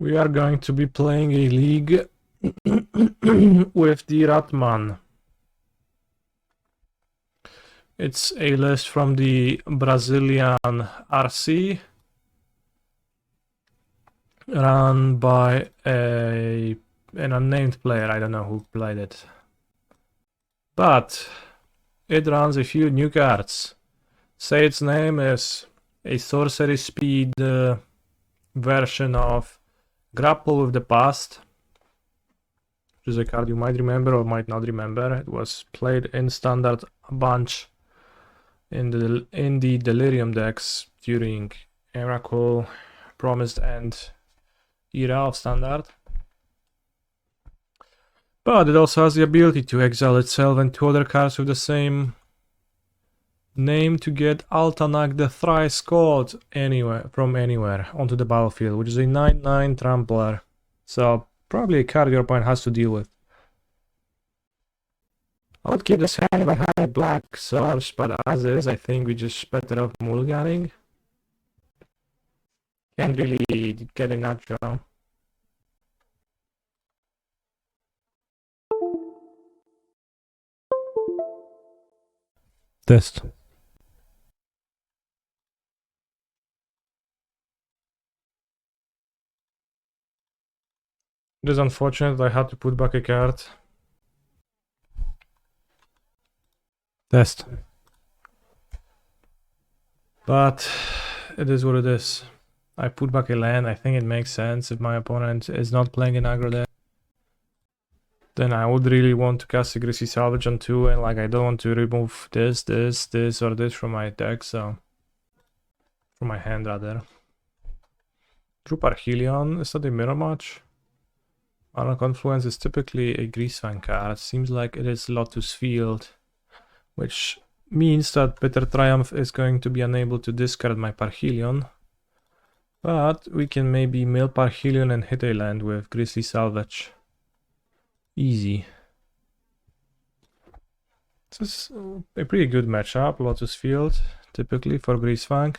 We are going to be playing a league with the RATMAN. It's a list from the Brazilian RC run by an unnamed player. I don't know who played it. But it runs a few new cards. Say its name is a sorcery speed version of Grapple with the Past, which is a card you might remember or might not remember. It was played in Standard a bunch in the Delirium decks during Miracle, Promised End era of Standard. But it also has the ability to exile itself and two other cards with the same name to get Altanak the Thrice-Called from anywhere onto the battlefield, which is a 9/9 trampler. So probably a card your opponent has to deal with. I would keep this hand behind black source, but as is, I think we just better off mulliganing. Can't really get a natural. Test. It is unfortunate I had to put back a card. Test. But it is what it is. I put back a land. I think it makes sense if my opponent is not playing an aggro deck. Then I would really want to cast a Grisly Salvage on 2, and like I don't want to remove this, or this from my deck, so from my hand rather. Through Parhelion, is that a mirror match? Mana Confluence is typically a Greasefang card. Seems like it is Lotus Field, which means that Bitter Triumph is going to be unable to discard my Parhelion. But we can maybe mill Parhelion and hit a land with Grisly Salvage. Easy. This is a pretty good matchup, Lotus Field, typically for Greasefang.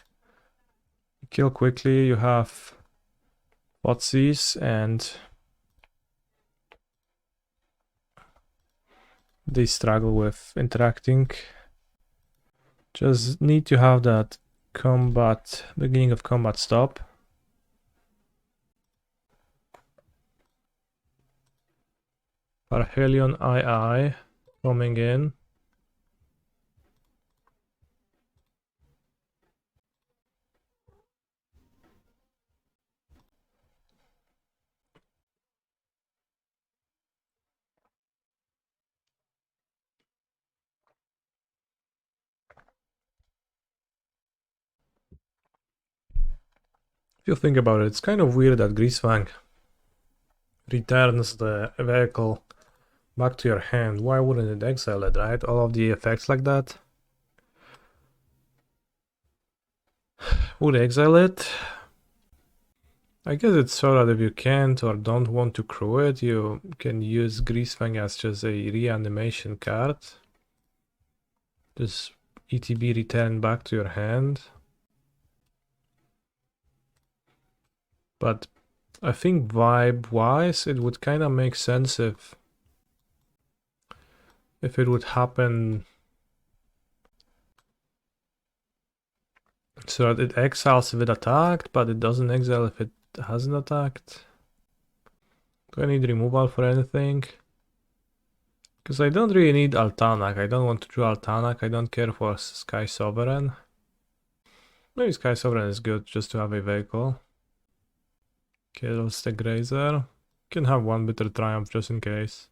Kill quickly, you have Thoughtseize and they struggle with interacting. Just need to have that beginning of combat stop. Parhelion II coming in. If you think about it, it's kind of weird that Greasefang returns the vehicle back to your hand. Why wouldn't it exile it, right? All of the effects like that. Would exile it? I guess it's so that if you can't or don't want to crew it, you can use Greasefang as just a reanimation card. Just ETB return back to your hand. But I think vibe-wise, it would kind of make sense if it would happen so that it exiles if it attacked, but it doesn't exile if it hasn't attacked. Do I need removal for anything? Because I don't really need Altanak. I don't want to draw Altanak. I don't care for Skysovereign. Maybe Skysovereign is good just to have a vehicle. Kills the Grazer. Can have one Bitter Triumph just in case.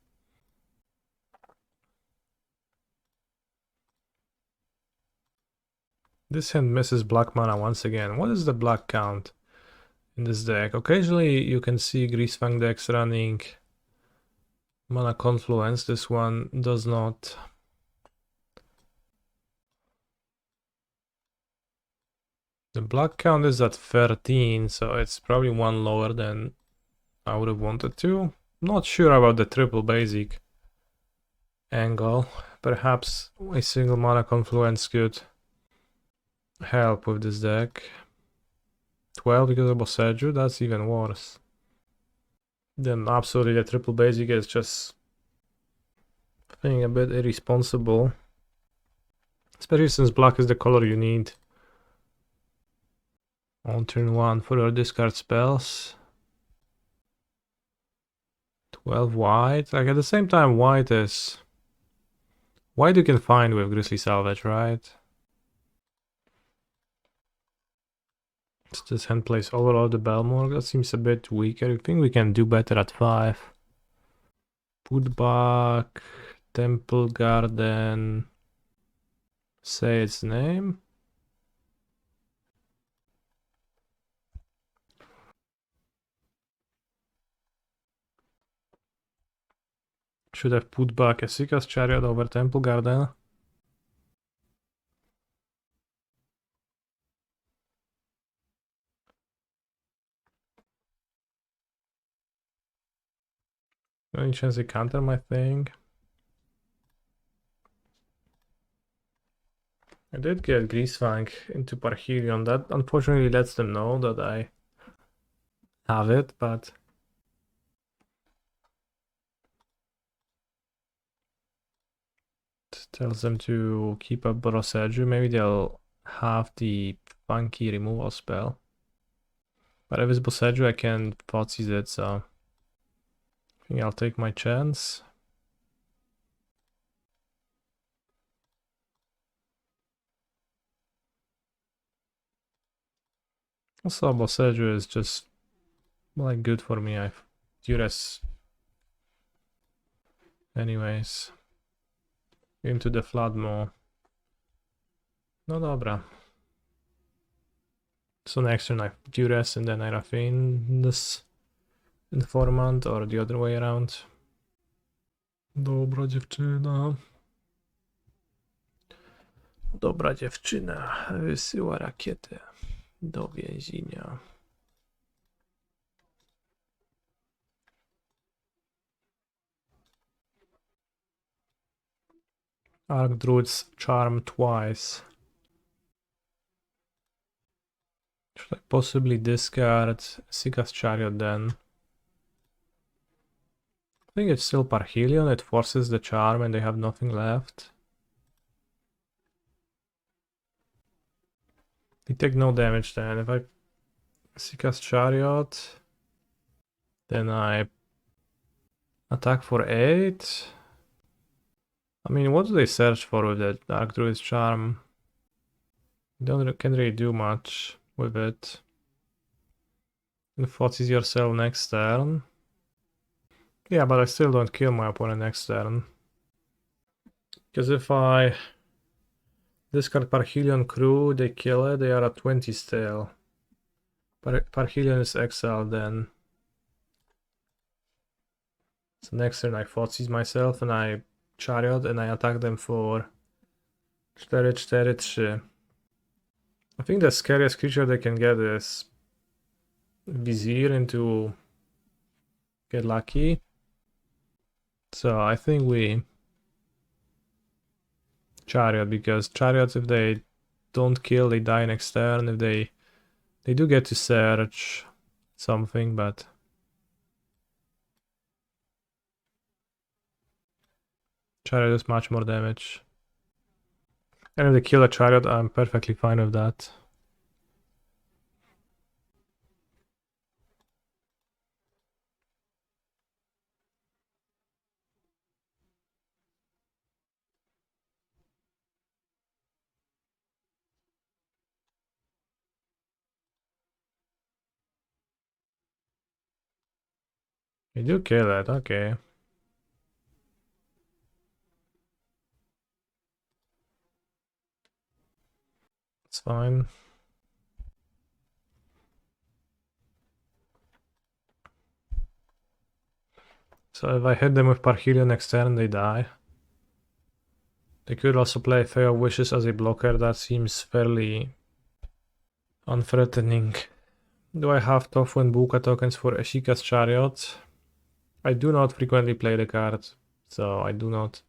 This hand misses black mana once again. What is the black count in this deck? Occasionally you can see Greasefang decks running Mana Confluence. This one does not. The black count is at 13, so it's probably one lower than I would have wanted to. Not sure about the triple basic angle. Perhaps a single Mana Confluence could help with this deck. 12 because of Boseiju, that's even worse. then absolutely the triple basic is just being a bit irresponsible. Especially since black is the color you need. On turn 1 for your discard spells. 12 white. Like at the same time, white you can find with Grisly Salvage, right? It's this hand plays Overlord the Balemurk. That seems a bit weaker. I think we can do better at 5. Put back Temple Garden. Say its name. Should have put back Esika's Chariot over Temple Garden. Any chance they counter my thing? I did get Greasefang into Parhelion. That unfortunately lets them know that I have it, but it tells them to keep up Boseiju. Maybe they'll have the funky removal spell. But if it's Boseiju, I can Thoughtseize it, so I think I'll take my chance. Also, Boseiju is just like good for me. I've duress anyways. Into the Floodmaw. No dobra. So next turn I duress and then I Raffine this Informant or the other way around. Dobra dziewczyna. Dobra dziewczyna wysyła rakietę do więzienia. Archdruid's Charm twice. Should I possibly discard Esika's Chariot then? I think it's still Parhelion, it forces the charm and they have nothing left. They take no damage then. If I Esika's Chariot, then I attack for 8. I mean, what do they search for with that Archdruid's Charm? Can't really do much with it. And Thoughtseize yourself next turn. Yeah, but I still don't kill my opponent next turn. Because if I discard Parhelion Crew, they kill it, they are at 20 still. Parhelion is exiled then. So next turn I Thoughtseize myself and I Chariot and I attack them for 4-4-3. I think the scariest creature they can get is Vizier into get lucky. So I think we Chariot, because Chariots, if they don't kill, they die next turn. If they do get to search something, but Chariot does much more damage. And if they kill a Chariot, I'm perfectly fine with that. You do kill it, okay. It's fine. So if I hit them with Parhelion next turn, they die. They could also play Fae of Wishes as a blocker. That seems fairly unthreatening. Do I have Tofu and Buka tokens for Esika's Chariot? I do not frequently play the card, so I do not.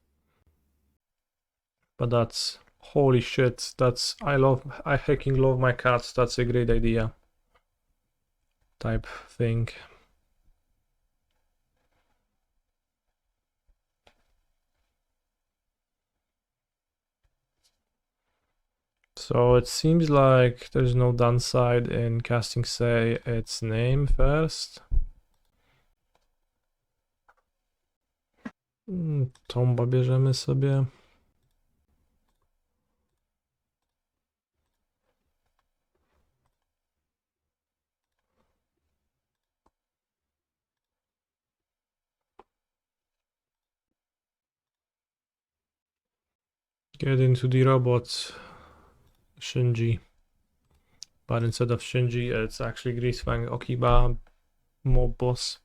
But that's holy shit. That's I hacking love my cards. That's a great idea. Type thing. So it seems like there's no downside in casting, say, its name first. Tomba bierzemy sobie. Get into the robot Shinji. But instead of Shinji, it's actually Greasefang Okiba mob boss.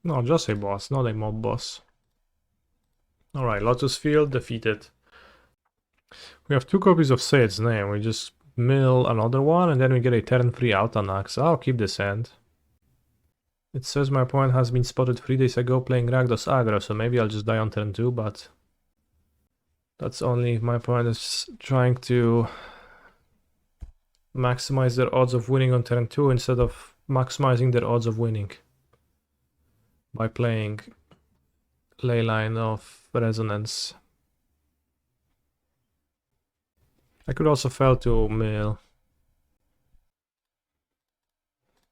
No, just a boss, not a mob boss. Alright, Lotus Field defeated. We have 2 copies of Say Its Name. We just mill another one and then we get a turn 3 Altanak, so I'll keep this hand. It says my opponent has been spotted 3 days ago playing Rakdos aggro, so maybe I'll just die on turn 2, but that's only if my opponent is trying to maximize their odds of winning on turn 2 instead of maximizing their odds of winning by playing Leyline of Resonance. I could also fail to mill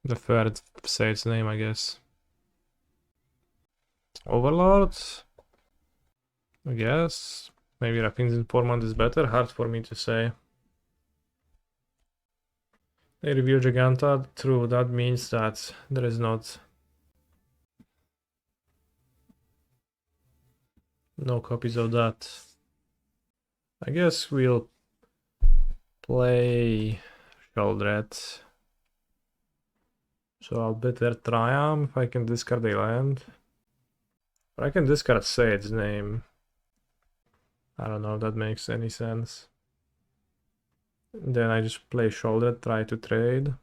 the third Say Its Name, I guess. Overlord? I guess. Maybe Raffine's Informant is better, hard for me to say. They review Giganta, true, that means that there is not no copies of that. I guess we'll play Sheoldred. So I'll Bitter Triumph, I can discard a land. Or I can discard Say Its Name. I don't know if that makes any sense. Then I just play Sheoldred, try to trade.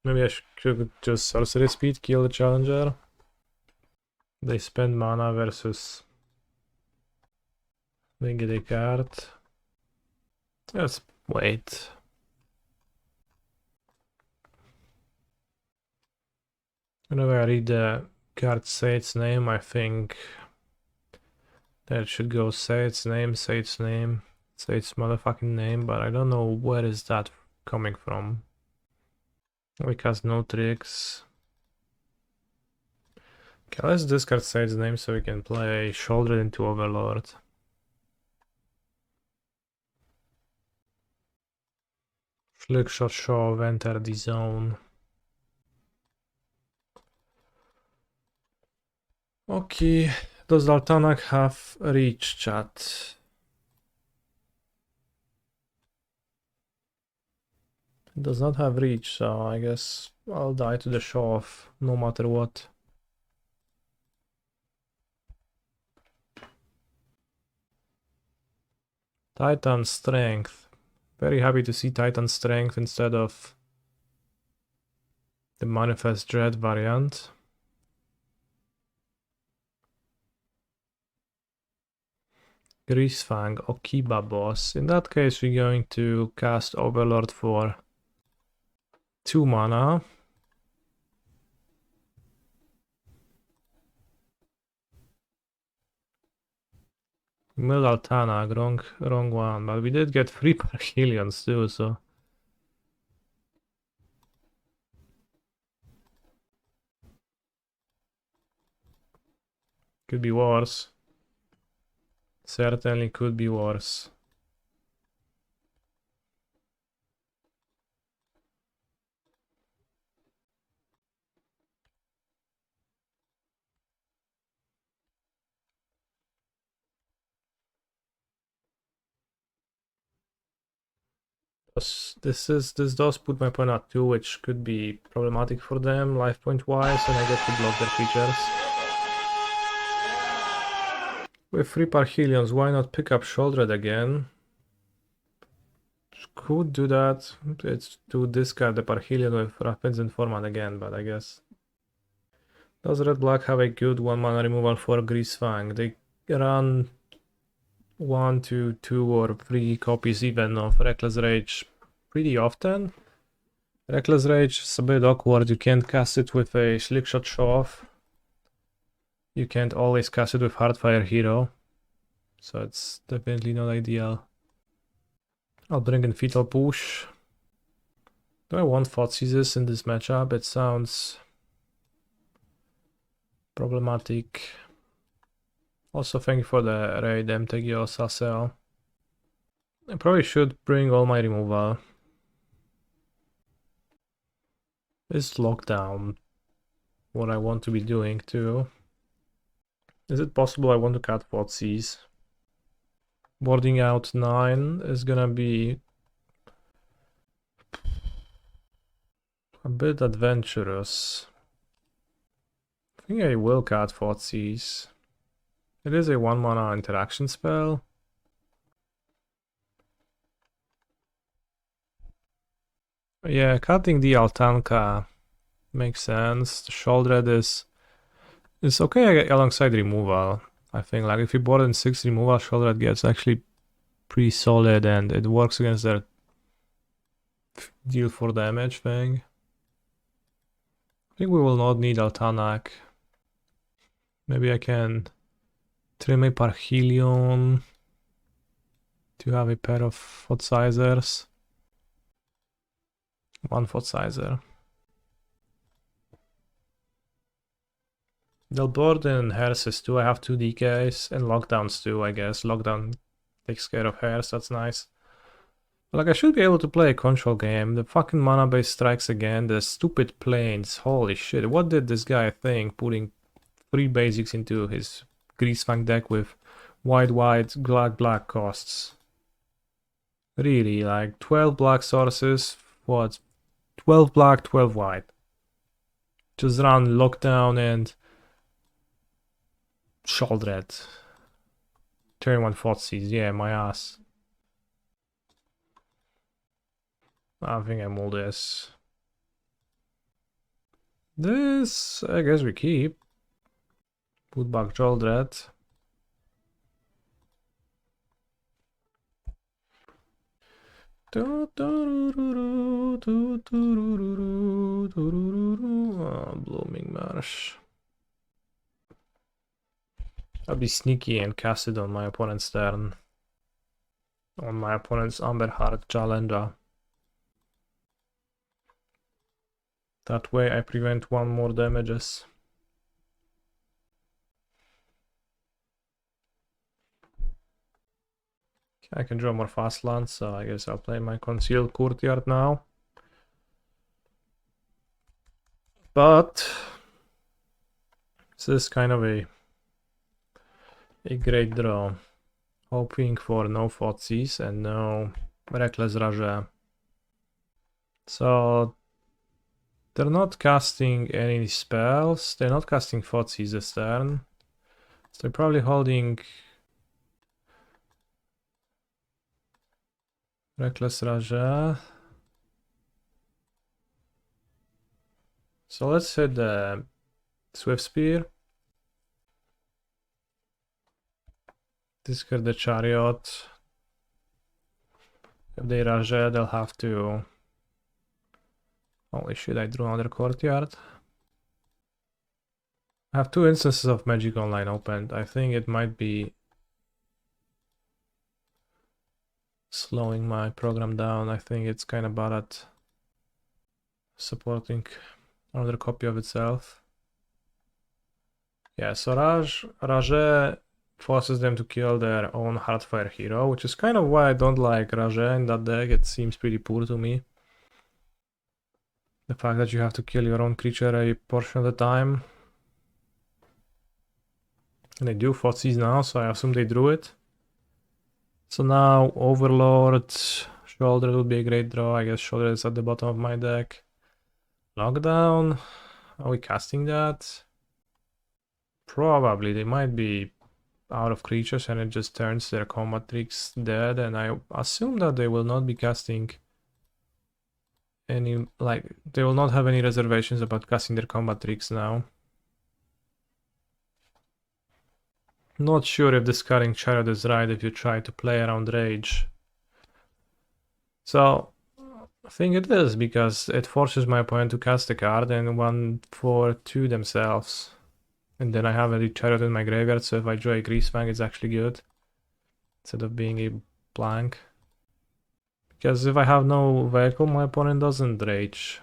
Maybe I should just sorcery speed, kill the challenger. They spend mana versus they get a card. Let's wait. Whenever I read the card Say Its Name, I think that should go Say Its Name, Say Its Name, Say Its motherfucking name, but I don't know where is that coming from. We cast no tricks. Okay, let's discard Say Its Name so we can play Sheoldred into Overlord. Flickshot Shove, enter the zone. Okay, does Altanak have reach, chat? It does not have reach, so I guess I'll die to the shove no matter what. Titan Strength. Very happy to see Titan Strength instead of the Manifest Dread variant. Greasefang, Okiba boss. In that case, we're going to cast Overlord for 2 mana. Mill Altanak, wrong one, but we did get 3 Parhelions too, so could be worse. Certainly could be worse. This does put my opponent at 2, which could be problematic for them life point wise, and I get to block their creatures. With 3 Parhelions, why not pick up Sheoldred again? Could do that. It's to discard the Parhelion with Raffine's Informant again, but I guess. Does Red Black have a good 1 mana removal for Greasefang? They run 1 to 2 or 3 copies even of Reckless Rage pretty often. Reckless Rage is a bit awkward, you can't cast it with a Slickshot Show-Off. You can't always cast it with Heartfire Hero. so it's definitely not ideal. I'll bring in Fetal Push. Do I want Thoughtseizes in this matchup? It sounds problematic. Also, thank you for the raid, MTGO Sasel. I probably should bring all my removal. Is lockdown what I want to be doing too? Is it possible I want to cut Thoughtseize? Boarding out 9 is gonna be a bit adventurous. I think I will cut Thoughtseize. It is a 1 mana interaction spell. Yeah, cutting the Altanak makes sense. The Sheoldred is okay alongside removal. I think like if you board in 6 removal, Sheoldred gets actually pretty solid and it works against their deal 4 damage thing. I think we will not need Altanak. Maybe I can trim a Parhelion to have a pair of Thoughtseizers. 1 Thoughtseizer. They'll board in Hearses too. I have 2 DKs and Lockdowns too, I guess. Lockdown takes care of Hearse, that's nice. But like I should be able to play a control game. The fucking mana base strikes again. The stupid planes. Holy shit. What did this guy think putting 3 basics into his Greasefang deck with white, black costs? Really, like 12 black sources. What? 12 black, 12 white. Just run Lockdown and Sheoldred. Turn 1 Thoughtseize, yeah, my ass. I think I mull this. This, I guess we keep. Put back Sheoldred. Blooming Marsh. I'll be sneaky and cast it on my opponent's turn. On my opponent's Amberheart Challenger. That way I prevent 1 more damages. I can draw more fast lands, so I guess I'll play my Concealed Courtyard now. But this is kind of a great draw. Hoping for no Thoughtseize and no Reckless Rage. So they're not casting any spells. They're not casting Thoughtseize this turn. So they're probably holding Reckless Rage. So let's hit the Swift Spear. Discard the Chariot. If they Rage, they'll have to... Holy shit, I drew another Courtyard. I have 2 instances of Magic Online opened. I think it might be slowing my program down. I think it's kind of bad at supporting another copy of itself. Yeah, so Rage forces them to kill their own Heartfire hero, which is kind of why I don't like Rage in that deck. It seems pretty poor to me. The fact that you have to kill your own creature a portion of the time. And they do Thoughtseize now, so I assume they drew it. So now Overlord, Sheoldred would be a great draw. I guess Sheoldred is at the bottom of my deck. Lockdown. Are we casting that? Probably. They might be out of creatures and it just turns their combat tricks dead. And I assume that they will not be casting any, like, they will not have any reservations about casting their combat tricks now. Not sure if discarding Chariot is right if you try to play around Rage. So I think it is, because it forces my opponent to cast a card and 1 for 2 themselves. And then I have a Chariot in my graveyard, so if I draw a Greasefang, it's actually good. instead of being a blank. Because if I have no vehicle, my opponent doesn't rage.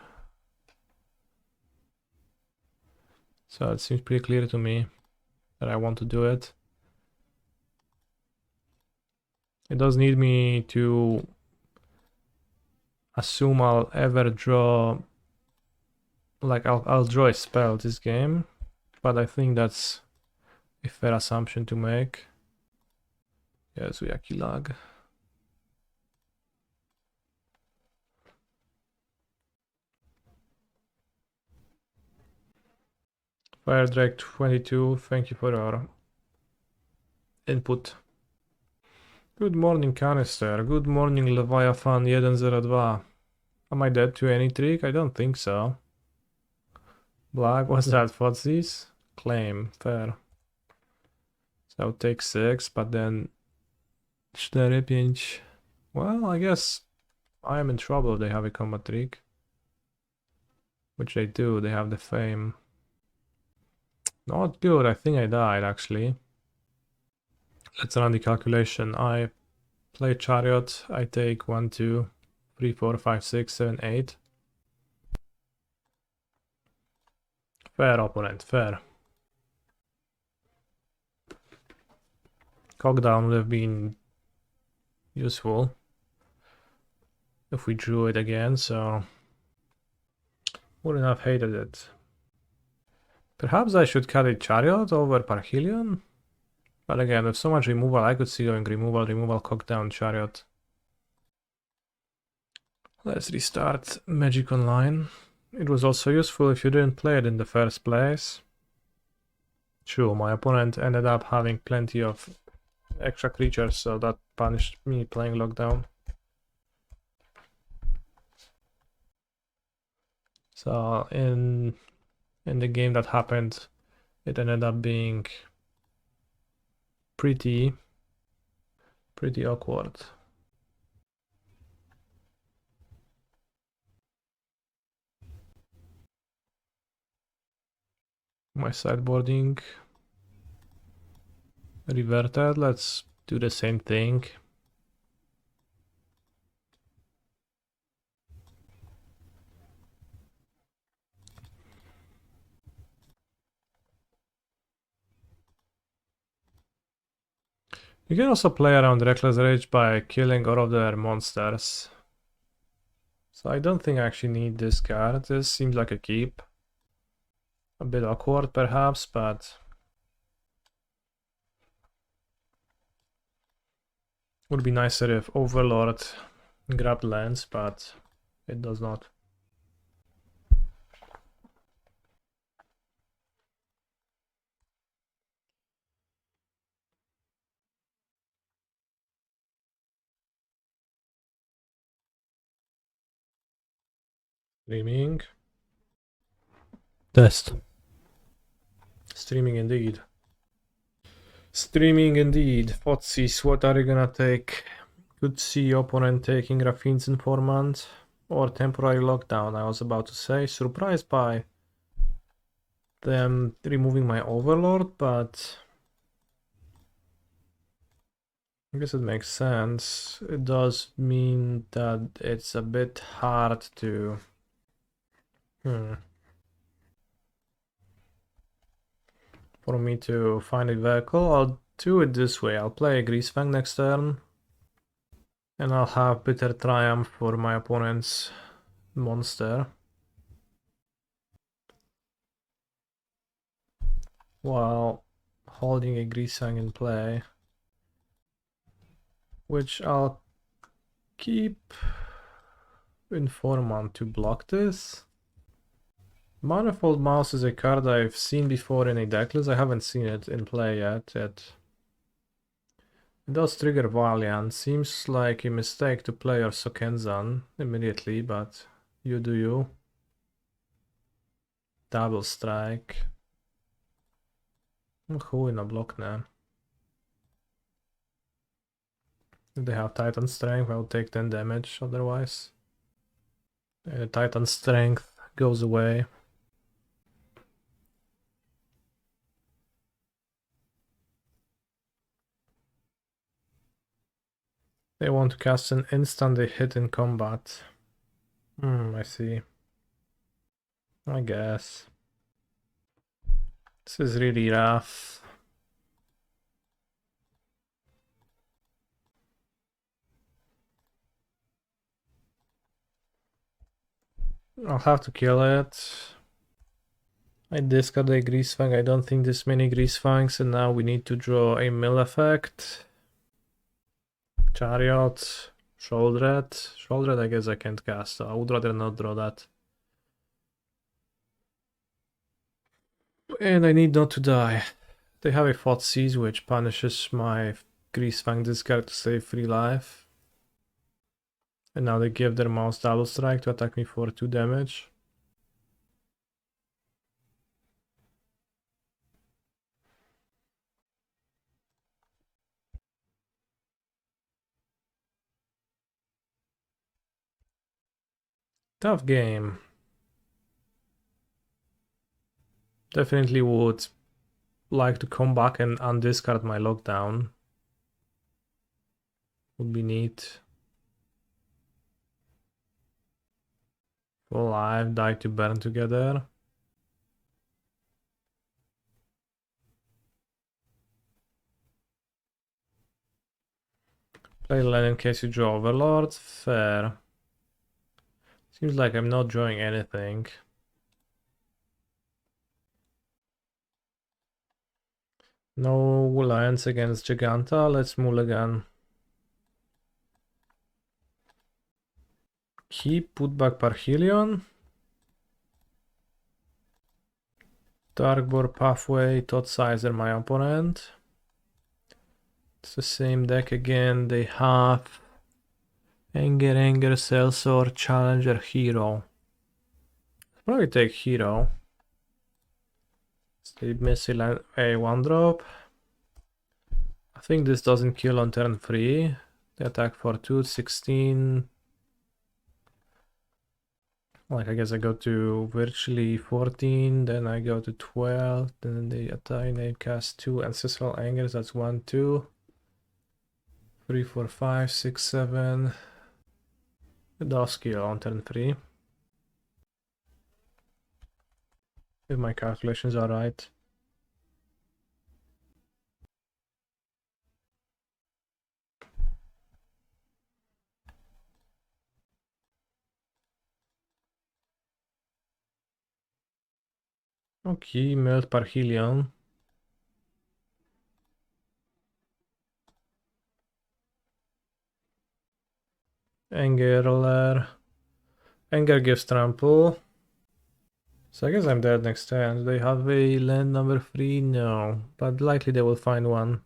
So it seems pretty clear to me that I want to do it. It does need me to assume I'll ever draw, like I'll draw a spell this game, but I think that's a fair assumption to make. Yes, Uyaki lag. Fire Drake 22, thank you for your input. Good morning, Canister. Good morning, Leviathan 102. Am I dead to any trick? I don't think so. Black, what's that? Thoughtseize? Claim, fair. So take 6, but then 4, 5. Well, I guess I am in trouble if they have a combat trick. Which they do, they have the fame. Not good, I think I died actually. Let's run the calculation. I play Chariot, I take 1, 2, 3, 4, 5, 6, 7, 8. Fair opponent, fair. Cockdown would have been useful if we drew it again, so wouldn't have hated it. Perhaps I should carry Chariot over Parhelion? But again, with so much removal, I could see going removal, Cockdown, Chariot. Let's restart Magic Online. It was also useful if you didn't play it in the first place. True, my opponent ended up having plenty of extra creatures, so that punished me playing Lockdown. So in the game that happened, it ended up being pretty awkward. My sideboarding reverted. Let's do the same thing. You can also play around Reckless Rage by killing all of their monsters. So I don't think I actually need this card. This seems like a keep. A bit awkward perhaps, but would be nicer if Overlord grabbed lands, but it does not. Streaming. Test. Streaming indeed. Streaming indeed. Thoughtseize, what are you gonna take? Could see opponent taking Raffine's Informant or temporary lockdown, I was about to say. Surprised by them removing my Overlord, but I guess it makes sense. It does mean that it's a bit hard to... for me to find a vehicle. I'll do it this way. I'll play a Greasefang next turn. And I'll have Bitter Triumph for my opponent's monster. While holding a Greasefang in play. Which I'll keep Informant to block this. Manifold Mouse is a card I've seen before in a decklist. I haven't seen it in play yet. It does trigger Valiant. Seems like a mistake to play your Sokenzan immediately, but you do you. Double strike. Who in a block now? If they have Titan Strength, I'll take 10 damage otherwise. Titan Strength goes away. They want to cast an instant they hit in combat. I see. I guess. This is really rough. I'll have to kill it. I discard a Greasefang. I don't think there's many Greasefangs, and now we need to draw a mill effect. Chariot, Sheoldred. Sheoldred I guess I can't cast, so I would rather not draw that. And I need not to die. They have a Thoughtseize which punishes my Greasefang discard to save 3 life. And now they give their mouse double strike to attack me for 2 damage. Tough game. Definitely would like to come back and undiscard my lockdown. Would be neat. Full life, die to burn together. Play land in case you draw Overlord. Fair. Seems like I'm not drawing anything. No alliance against Giganta. Let's mulligan. Keep, put back Parhelion. Darkbore, Pathway, Thoughtseize my opponent. It's the same deck again. They have Anger, Sellsword, Challenger, Hero. Probably take Hero. Sleep Missile, a 1-drop. I think this doesn't kill on turn 3. They attack for 2, 16. Like, I guess I go to virtually 14, then I go to 12, then they attack, they cast 2 Ancestral Angers, that's 1, 2, 3, 4, 5, 6, 7. It does kill on turn 3. If my calculations are right. Okay, melt Parhelion. Anger gives trample. So I guess I'm dead next turn. Do they have a land number 3? No, but likely they will find one.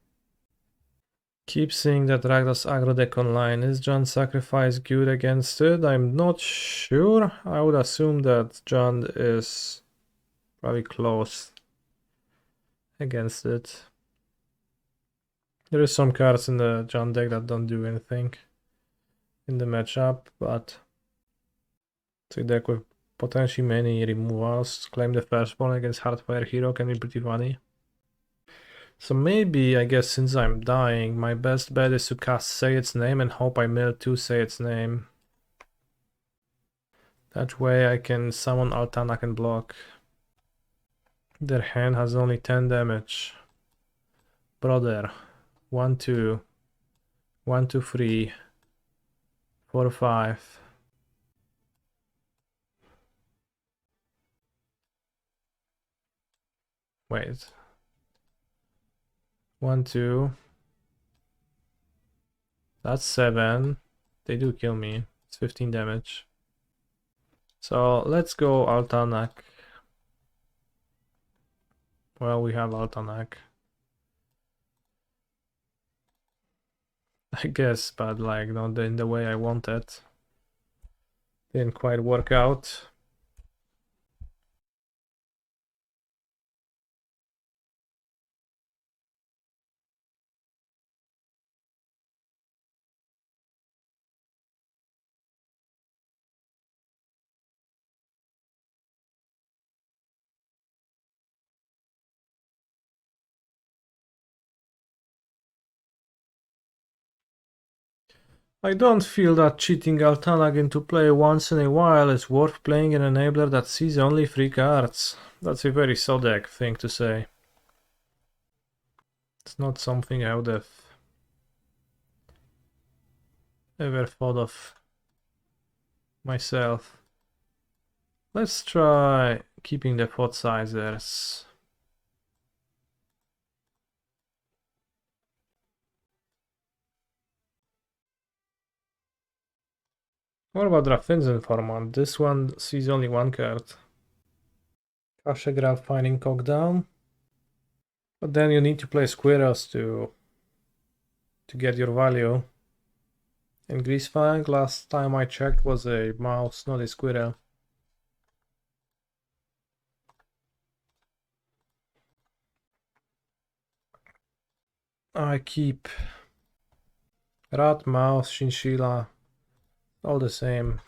Keep seeing that Rakdos aggro deck online. Is John Sacrifice good against it? I'm not sure. I would assume that John is probably close against it. There is some cards in the John deck that don't do anything in the matchup, but it's a deck with potentially many removals. Claim the firstborn against Hardfire Hero can be pretty funny. So maybe, I guess, since I'm dying, my best bet is to cast Say Its Name and hope I mill 2 Say Its Name. That way I can summon Altanak and block. Their hand has only 10 damage. Brother. 1, 2. 1, 2, 3. 4, 5. Wait. 1, 2. That's 7. They do kill me. It's 15 damage. So let's go Altanak. Well, we have Altanak. I guess, but like not in the way I wanted. Didn't quite work out. I don't feel that cheating Altanak into play once in a while is worth playing an enabler that sees only 3 cards. That's a very Sodek thing to say. It's not something I would have ever thought of myself. Let's try keeping the Thoughtseizers. What about Raffine's Informant? This one sees only 1 card. Kashegraph finding Cockdown. But then you need to play squirrels to get your value. And Greasefang, last time I checked, was a mouse, not a squirrel. I keep rat, mouse, chinchilla, all the same.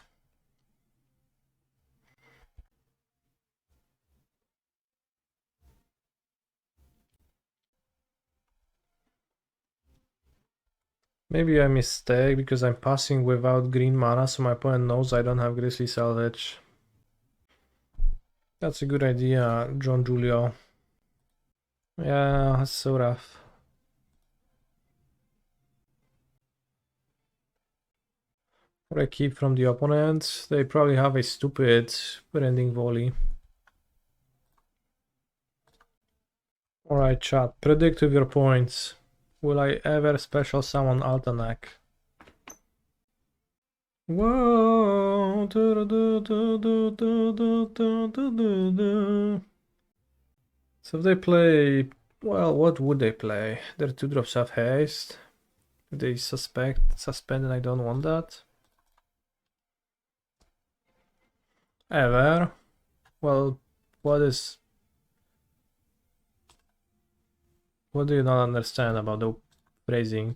Maybe a mistake because I'm passing without green mana, so my opponent knows I don't have Grisly Salvage. That's a good idea, John Julio. Yeah, that's so rough. What I keep from the opponent, they probably have a stupid branding volley. Alright, chat, predict with your points. Will I ever special summon Altanak? Whoa! So if they play, well, what would they play? Their 2 drops have haste. If they suspend, and I don't want that. Ever? Well, what do you not understand about the phrasing?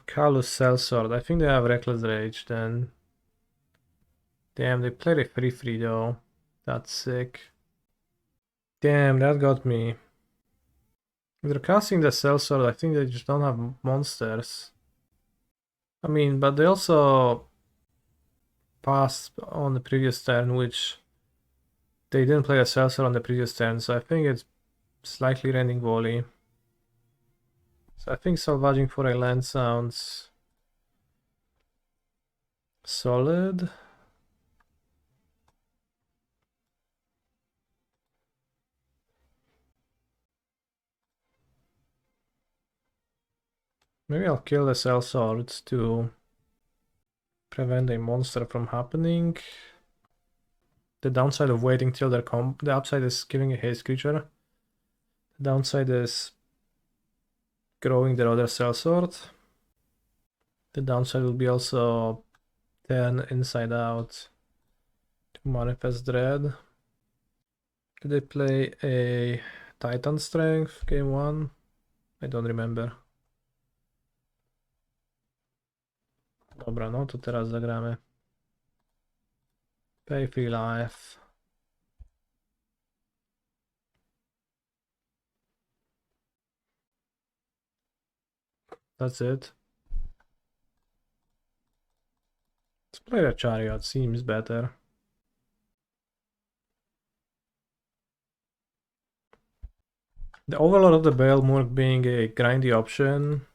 Kalus Sellsword. I think they have Reckless Rage then. Damn, they played a 3/3 though. That's sick. Damn, that got me. If they're casting the Sellsword, I think they just don't have monsters. I mean, but they also passed on the previous turn, which they didn't play a Sellsword on the previous turn, so I think it's slightly rending volley. So I think salvaging for a land sounds solid. Maybe I'll kill the Sellsword to prevent a monster from happening. The downside of waiting till their the upside is giving a haste creature. The downside is growing their other Sellsword. The downside will be also turn inside out to manifest dread. Did they play a Titan Strength game 1? I don't remember. Dobra, no to teraz zagramy. Pay free life. That's it. Let's play a Chariot, seems better. The Overlord of the Balemurk being a grindy option.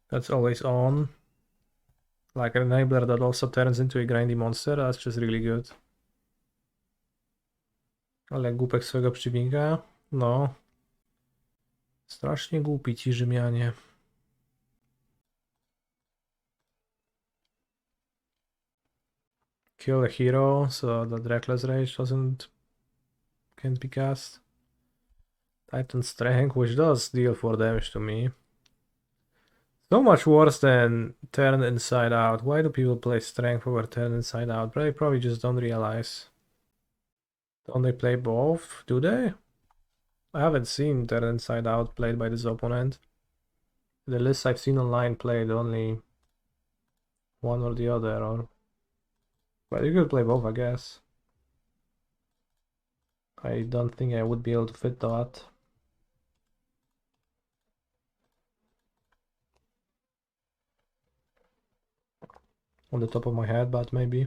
That's always on. Like an enabler that also turns into a grindy monster, that's just really good. Ale głupek swojego przeciwnika? No. Strasznie głupi ci Rzymianie. Kill a hero so that Reckless Rage can't be cast. Titan Strength, which does deal 4 damage to me. So much worse than Turn Inside Out. Why do people play Strength over Turn Inside Out? They probably just don't realize. Don't they play both? Do they? I haven't seen Turn Inside Out played by this opponent. The lists I've seen online played only one or the other, or... But you could play both, I guess. I don't think I would be able to fit that. On the top of my head, but maybe.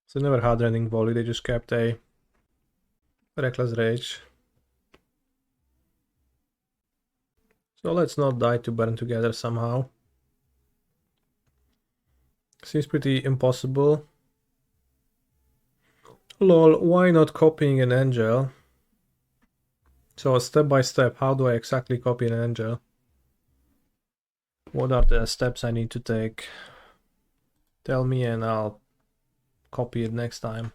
So they never had running volley, they just kept a reckless rage. So let's not die to burn together somehow. Seems pretty impossible. Lol, why not copying an angel? So step by step, how do I exactly copy an angel? What are the steps I need to take? Tell me and I'll copy it next time.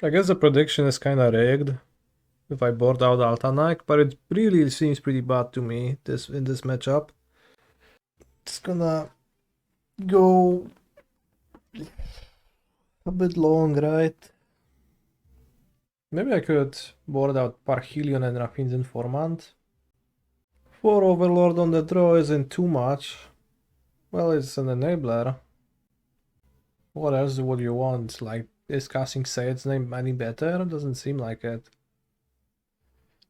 I guess the prediction is kinda rigged if I board out Altanak, but it really seems pretty bad to me in this matchup. It's gonna go a bit long, right? Maybe I could board out Parhelion and Raffine's Informant. 4 Overlord on the draw isn't too much. Well, it's an enabler. What else would you want? Like, is casting Sage's name any better? Doesn't seem like it.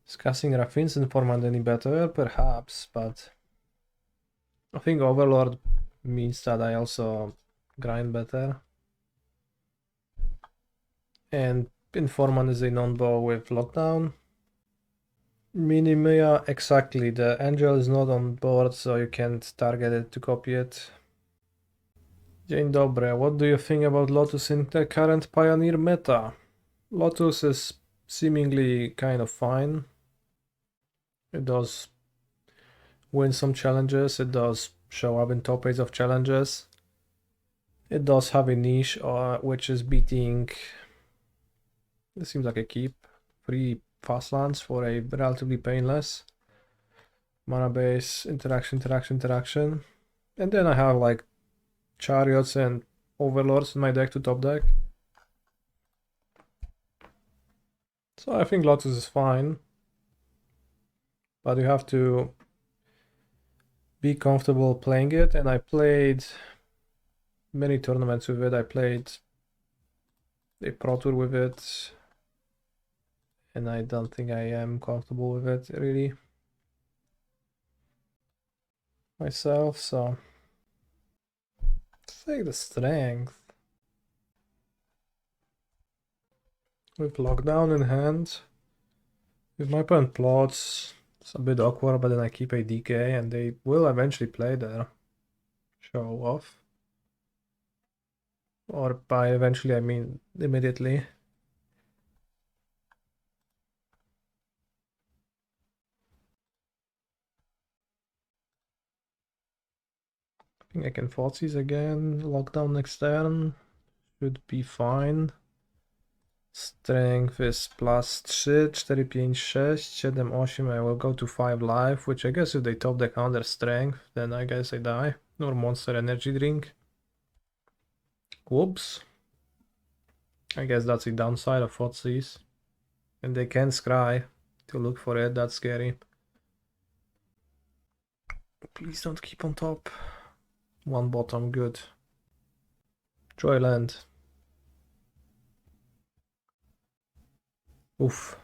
Is casting Raffine's Informant any better? Perhaps, but I think Overlord means that I also grind better. And Informant is a non-bow with lockdown. Minimea, exactly. The angel is not on board, so you can't target it to copy it. Dzień dobry. What do you think about Lotus in the current Pioneer meta? Lotus is seemingly kind of fine. It does win some challenges, it does show up in top 8 of challenges. It does have a niche which is beating, this seems like a keep, 3 fast lands for a relatively painless mana base, interaction. And then I have like Chariots and Overlords in my deck to top deck. So I think Lotus is fine. But you have to be comfortable playing it, and I played many tournaments with it. I played a Pro Tour with it, and I don't think I am comfortable with it really myself, so take the strength. With lockdown in hand, if my opponent plots, it's a bit awkward, but then I keep a DK and they will eventually play their show off. Or by eventually I mean immediately. I think I can Thoughtseize again, lockdown next turn, should be fine. Strength is plus 3, 4, 5, 6, 7, 8, I will go to 5 life, which I guess if they top deck under strength, then I guess I die. Or monster energy drink. Whoops. I guess that's the downside of Thoughtseize. And they can scry to look for it, that's scary. Please don't keep on top. 1 bottom, good. Joyland. Oof.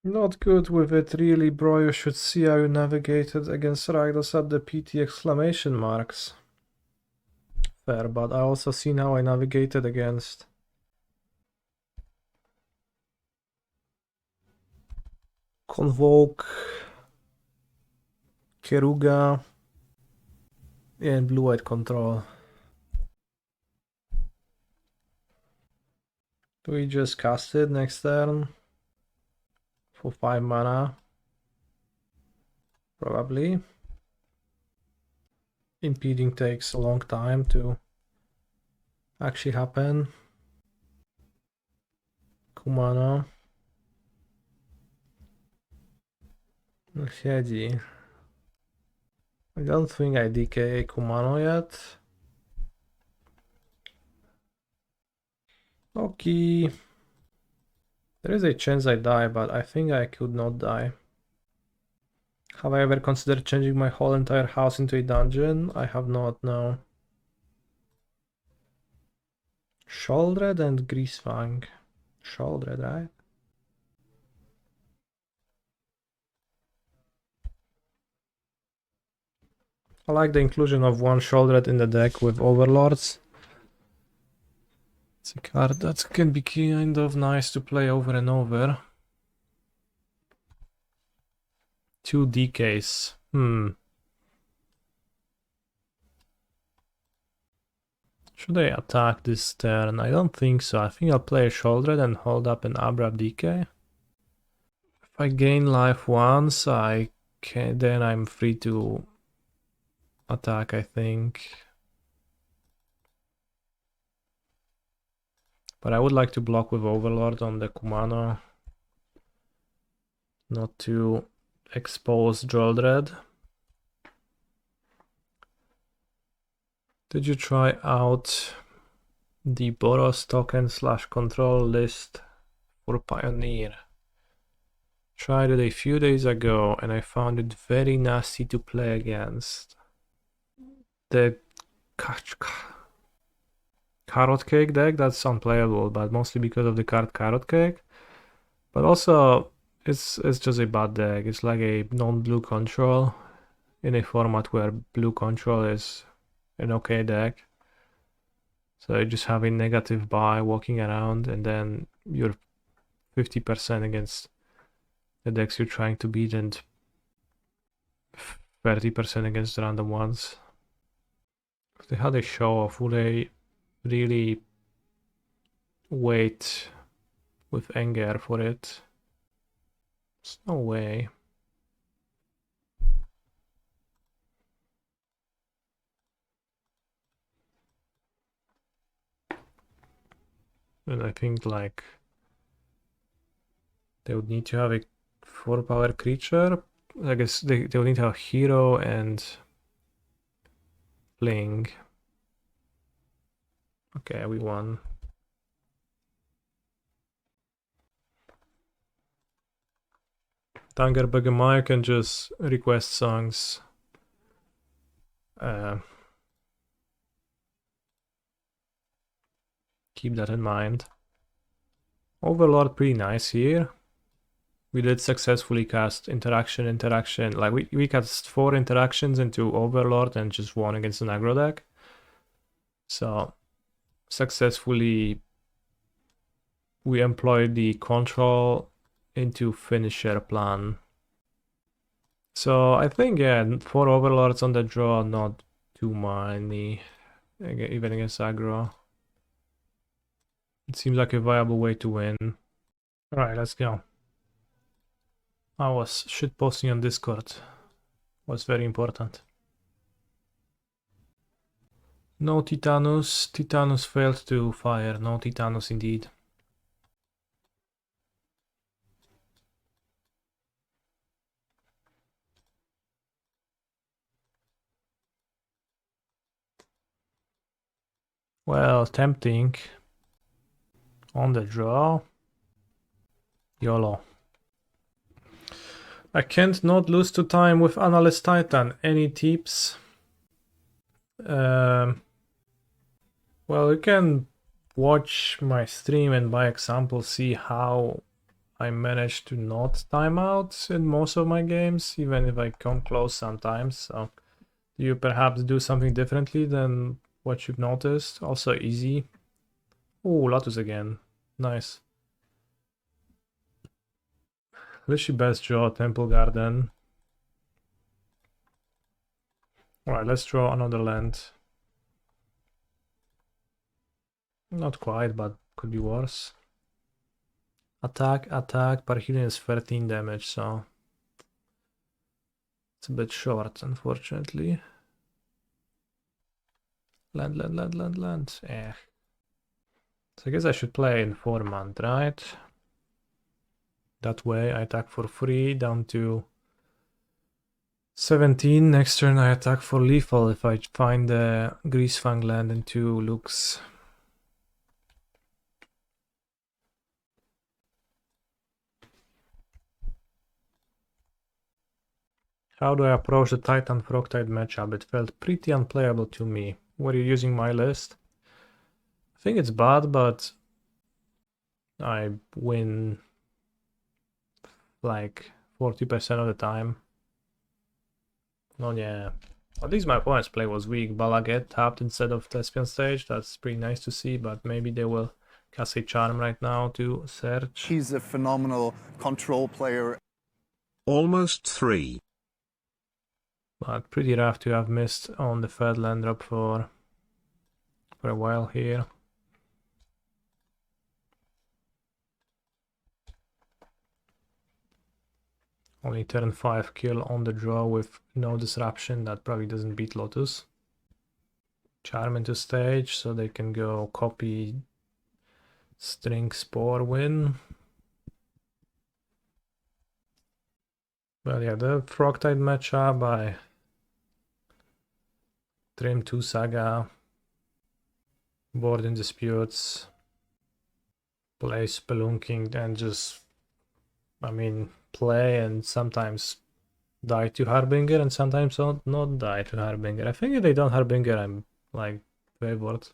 Not good with it really, bro. You should see how you navigated against Rakdos at the PT exclamation marks. Fair, but I also seen how I navigated against Convoke, Keruga, and Blue-White Control. Do we just cast it next turn for 5 mana? Probably. Impeding takes a long time to actually happen. Kumano. Siedzi. I don't think I DK Kumano yet. Okay. There is a chance I die, but I think I could not die. Have I ever considered changing my whole entire house into a dungeon? I have not, no. Sheoldred and Greasefang. Sheoldred, right? I like the inclusion of one Sheoldred in the deck with Overlords. It's a card that can be kind of nice to play over and over. 2 DKs. Should I attack this turn? I don't think so. I think I'll play a Sheoldred and hold up an Abrupt Decay. If I gain life once, then I'm free to attack, I think. But I would like to block with Overlord on the Kumano. Not to expose Sheoldred. Did you try out the Boros token / control list for Pioneer? Tried it a few days ago and I found it very nasty to play against. The Carrot Cake deck, that's unplayable, but mostly because of the card Carrot Cake. But also, it's just a bad deck. It's like a non-blue control in a format where blue control is an okay deck. So you just have a negative buy walking around and then you're 50% against the decks you're trying to beat and 30% against random ones. If they had a show off, would they really wait with Enger for it? There's no way. And I think like they would need to have a 4-power creature. I guess they would need to have hero and fling. Okay, we won. Tanger Begemaya can just request songs. Keep that in mind. Overlord pretty nice here. We did successfully cast interaction. Like we cast 4 interactions into Overlord and just 1 against an aggro deck. So successfully we employed the control into finisher plan. So I think, yeah, 4 Overlords on the draw, not too many, even against aggro. It seems like a viable way to win. Alright, let's go. I was shitposting on Discord. Was very important. No Titanus. Titanus failed to fire. No Titanus indeed. Well, tempting. On the draw. YOLO. I can't not lose to time with Analyst Titan. Any tips? Well, you can watch my stream and by example see how I manage to not time out in most of my games, even if I come close sometimes. So do you perhaps do something differently than what you've noticed? Also easy. Oh, Lotus again. Nice. Literally best draw, Temple Garden. Alright, let's draw another land. Not quite, but could be worse. Attack. Parhelion is 13 damage, so It's a bit short, unfortunately. Land. Eh. So I guess I should play Informant, right? That way I attack for free down to 17. Next turn I attack for lethal if I find the Greasefang land in 2 looks. How do I approach the Titan Frogtide matchup? It felt pretty unplayable to me. Were you using my list? I think it's bad, but I win like 40% of the time. Oh yeah. At least my opponent's play was weak. Balaget tapped instead of Thespian Stage. That's pretty nice to see, but maybe they will cast a Charm right now to search. He's a phenomenal control player. Almost 3. But pretty rough to have missed on the third land drop for a while here. Only turn 5 kill on the draw with no disruption. That probably doesn't beat Lotus. Charm into stage so they can go copy String Spore win. Well, yeah, the Frogtide matchup, I trim 2 Saga, board in disputes, play Spelunking, and just, I mean, play and sometimes die to Harbinger and sometimes not die to Harbinger. I think if they don't Harbinger, I'm like favored.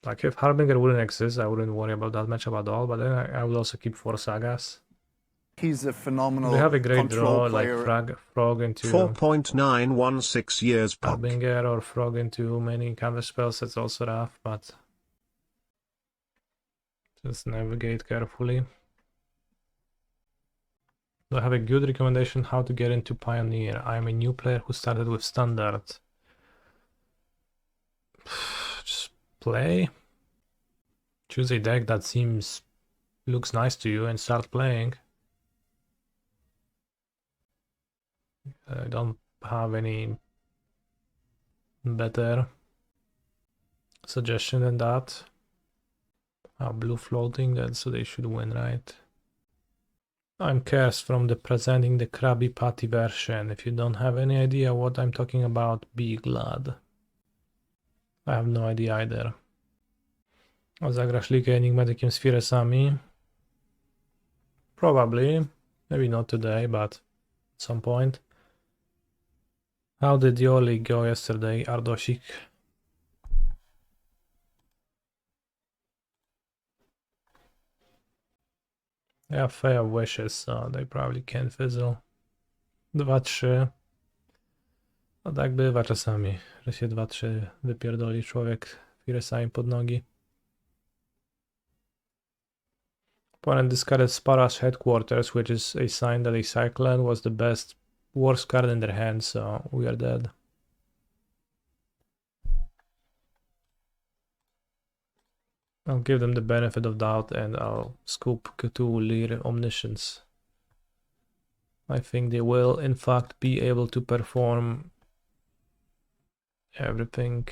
Like if Harbinger wouldn't exist, I wouldn't worry about that matchup at all, but then I would also keep 4 Sagas. He's a phenomenal They have a great draw, player. like Frog into 4.916 years pop. Harbinger or Frog into many counter spells. That's also rough, but just navigate carefully. Do I have a good recommendation how to get into Pioneer? I'm a new player who started with Standard. Just play. Choose a deck that looks nice to you and start playing. I don't have any better suggestion than that. Blue floating, so they should win, right? I'm Kers from the Presenting the Krabby Patty version. If you don't have any idea what I'm talking about, be glad. I have no idea either. Zagrasz Ligę Enigmatykiem z Firesami? Probably. Maybe not today, but at some point. How did your league go yesterday, Ardosik? They have fair wishes, so they probably can't fizzle. 2-3. No tak bywa czasami, że się 2-3 wypierdoli człowiek Firesami pod nogi. Opponent discarded Spara's Headquarters, which is a sign that a Cyclone was the worst card in their hand, so we are dead. I'll give them the benefit of doubt and I'll scoop Cthulhu Lear Omniscience. I think they will in fact be able to perform everything.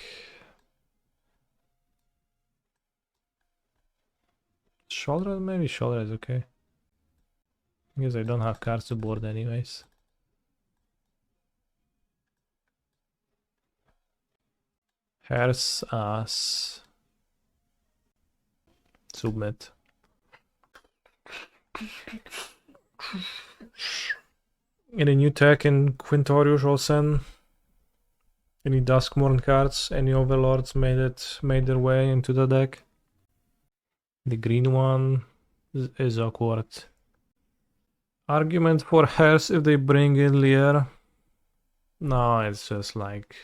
Sheoldred? Maybe Sheoldred is okay. I guess I don't have cards to board anyways. Hair's ass. Submit. Any new tech in Quintorius Olsen? Any Duskmourn cards? Any Overlords made their way into the deck? The green one is awkward. Argument for Hairs if they bring in Lear? No, it's just like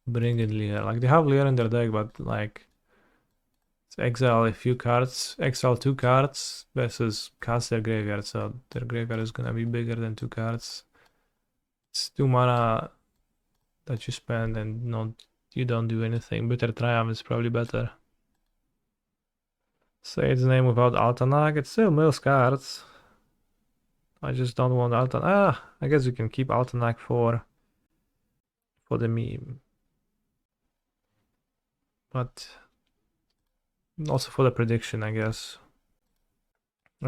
bring in Lear. Like they have Lear in their deck, but like exile a few cards, exile 2 cards versus cast their graveyard, so their graveyard is gonna be bigger than 2 cards. It's 2 mana that you spend and you don't do anything. Bitter Triumph is probably better. Say its name without Altanak, it still mills cards. I just don't want Altanak. I guess we can keep Altanak for the meme. But also for the prediction, I guess.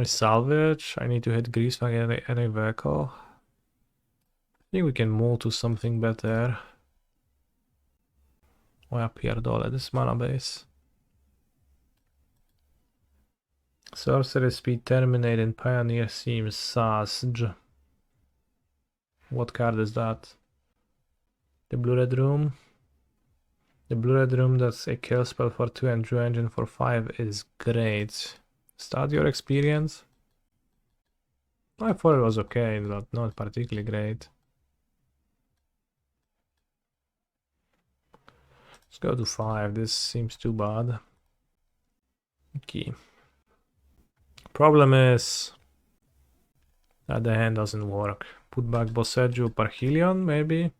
Salvage. I need to hit Greasefang any vehicle. I think we can mold to something better. Oh ja, pierdo, this mana base. Sorcery speed terminate in Pioneer seems Sasj. What card is that? The Blue-Red Room. The Blue-Red Room that's a kill spell for 2 and Drew Engine for 5 is great. Is that your experience? I thought it was okay, but not particularly great. Let's go to 5. This seems too bad. Okay. Problem is that the hand doesn't work. Put back Boseiju, Parhelion, maybe?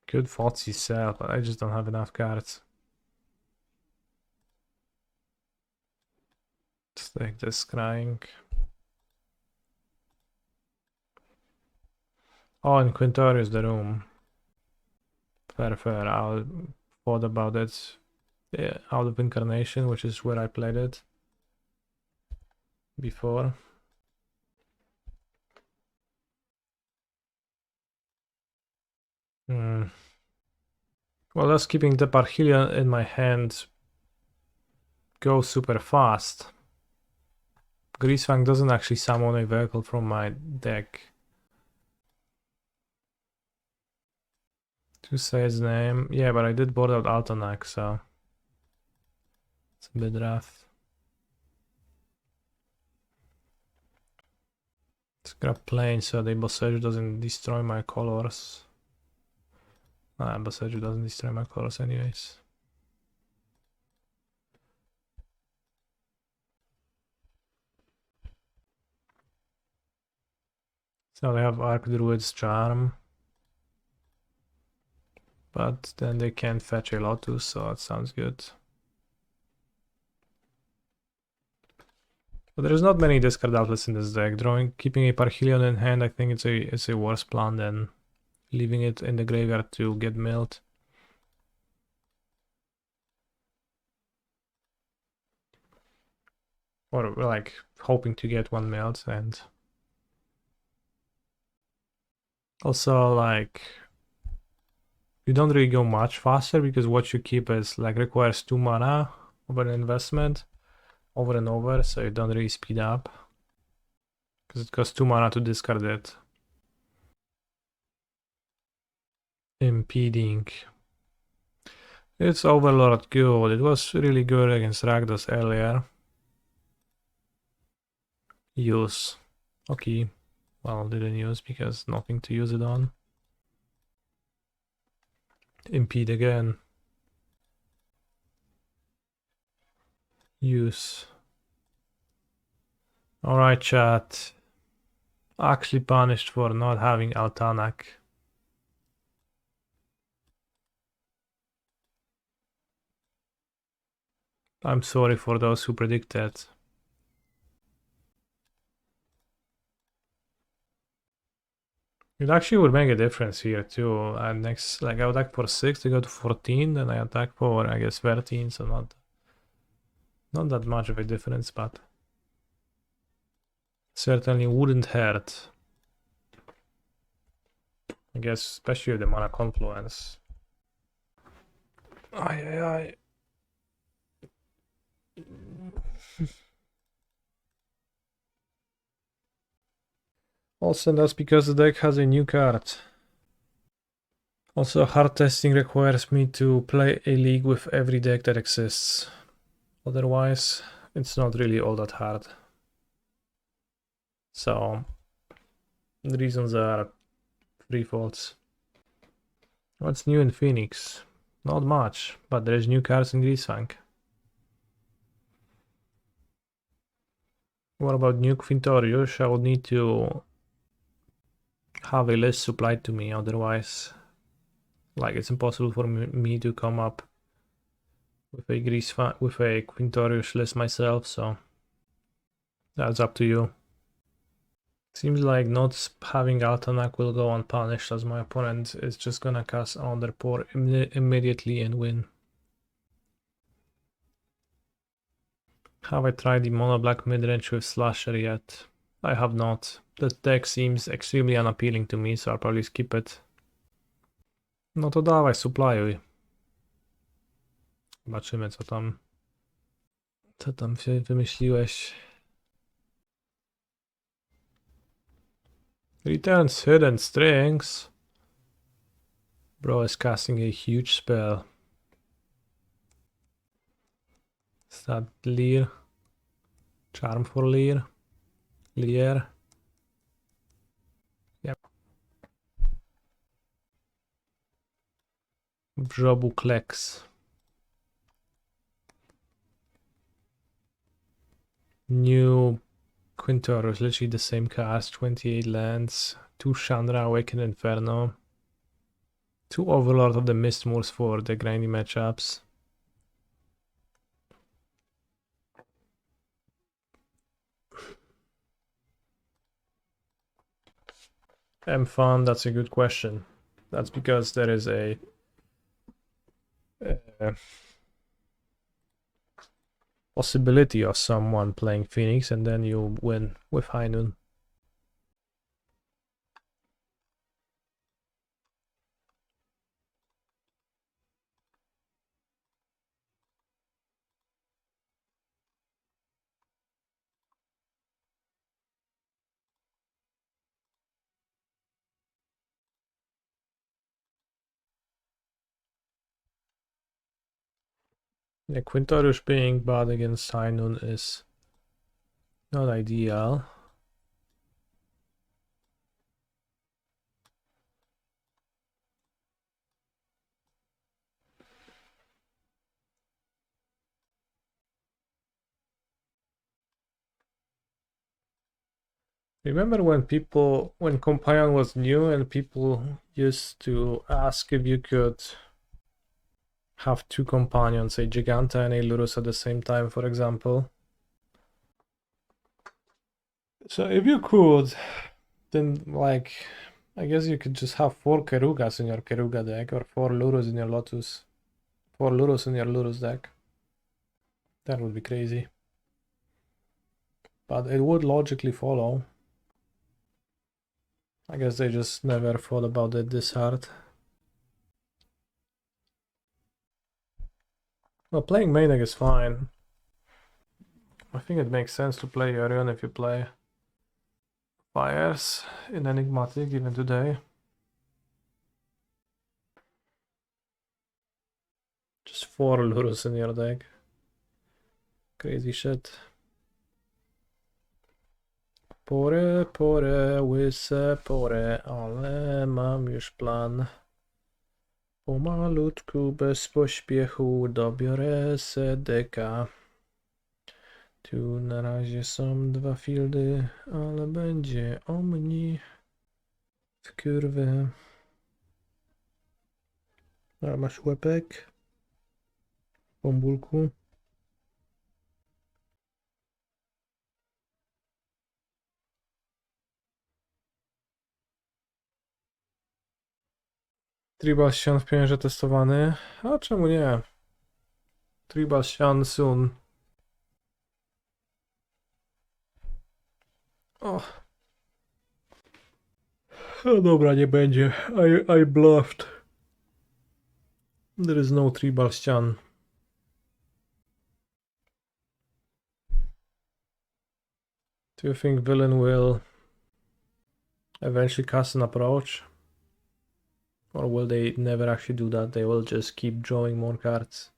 Could Thoughtseize sell, but I just don't have enough cards. Let's take this crying. Oh, and Quintorius the room. Fair. I thought about it. Yeah, out of Incarnation, which is where I played it before. Well, that's keeping the Parhelion in my hand go super fast. Greasefang doesn't actually summon a vehicle from my deck. To say his name. Yeah, but I did board out Altanak, so it's a bit rough. Let's grab plane so the Boseiju doesn't destroy my colors. Boseiju doesn't destroy my colors anyways. So they have Archdruid's Charm. But then they can't fetch a Lotus, so it sounds good. But there's not many discard outlets in this deck. Keeping a Parhelion in hand, I think it's a worse plan than leaving it in the graveyard to get milled. Or like hoping to get one milled, and also like you don't really go much faster because what you keep is like requires 2 mana of an investment over and over, so you don't really speed up because it costs 2 mana to discard it. Impeding. It's Overlord good. It was really good against Rakdos earlier. Use. Okay. Well, didn't use because nothing to use it on. Impede again. Use. Alright, chat. Actually punished for not having Altanak. I'm sorry for those who predicted. It actually would make a difference here too. And next, like I attack for 6 to go to 14, then I attack for I guess 13, so not that much of a difference, but certainly wouldn't hurt. I guess especially with the mana confluence. Aye. Also, that's because the deck has a new card. Also, hard testing requires me to play a league with every deck that exists. Otherwise, it's not really all that hard. So, the reasons are threefold. What's new in Phoenix? Not much, but there's new cards in Greasefang. What about new Quintorius? I would need to have a list supplied to me, otherwise like it's impossible for me to come up with a with a Quintorius list myself, so that's up to you. Seems like not having Altanak will go unpunished, as my opponent is just gonna cast Underpour immediately and win. Have I tried the mono black midrange with Slasher yet? I have not. The deck seems extremely unappealing to me, so I'll probably skip it. No to dawaj, suppliuj. Zobaczymy, co tam wymyśliłeś. Returns hidden strings. Bro is casting a huge spell. Is that Leer? Charm for Leer? Leer? Yep. Wrzobu Kleks. New Quintorius, literally the same cast, 28 lands, 2 Chandra, Awakened Inferno, 2 Overlord of the Mistmoors for the grindy matchups. M-Fun, that's a good question. That's because there is a possibility of someone playing Phoenix and then you win with High Noon. Yeah, Quintorius being bad against High Noon is not ideal. Remember when Companion was new and people used to ask if you could have 2 companions, a Giganta and a Lurus at the same time, for example? So if you could, then like, I guess you could just have 4 Kerugas in your Keruga deck, or 4 Lurus in your Lotus. 4 Lurus in your Lurus deck. That would be crazy. But it would logically follow. I guess they just never thought about it this hard. Well, playing main deck is fine. I think it makes sense to play Orion if you play Fires in Enigmatic even today. Just 4 Lurus in your deck. Crazy shit. Pore, łyse pore, ale mam już plan. Pomalutku, bez pośpiechu dobiorę sedeka. Tu na razie są 2 fieldy, ale będzie omni w kurwę. A masz łepek? Bąbulku? Tribal Sion w premierze testowany. A czemu nie? Tribal Sion soon. O. No dobra, nie będzie. I bluffed. There is no Tribal Sion. Do you think villain will eventually cast an approach? Or will they never actually do that? They will just keep drawing more cards.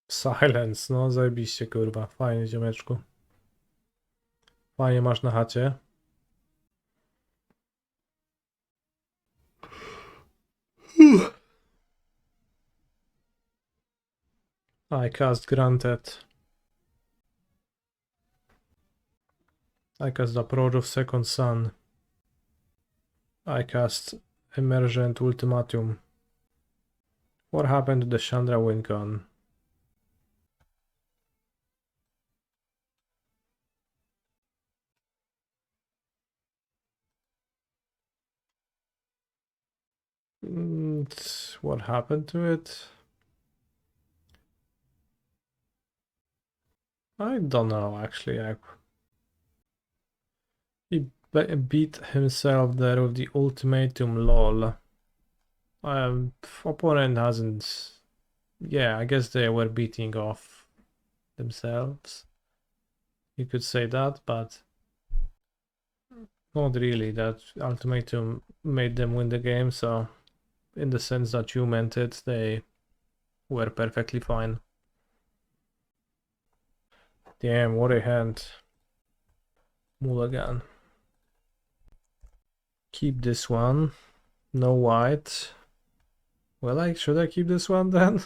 Silence, no zajebiście kurwa. Fajnie ziomeczku. Fajnie masz na chacie. I cast granted. I cast the Approach of Second Sun. I cast Emergent Ultimatum. What happened to the Chandra Wincon? What happened to it? I don't know, actually. He beat himself there with the ultimatum, lol. Opponent hasn't... Yeah, I guess they were beating off themselves. You could say that, but not really. That ultimatum made them win the game, so in the sense that you meant it, they were perfectly fine. Damn, what a hand. Mulligan. Keep this one. No white. Well, should I keep this one then?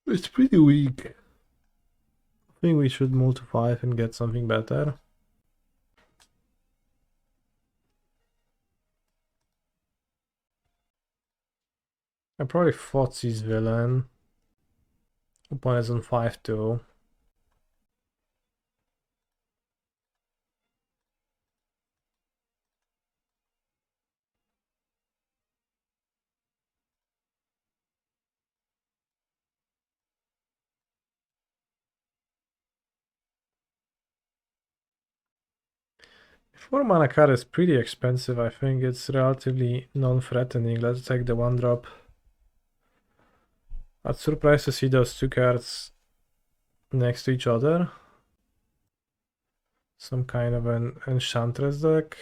It's pretty weak. I think we should move to 5 and get something better. I probably Thoughtseize villain. Opponent's on 5-2. Four mana card is pretty expensive. I think it's relatively non-threatening. Let's take the 1-drop. I'd surprised to see those two cards next to each other. Some kind of an Enchantress deck.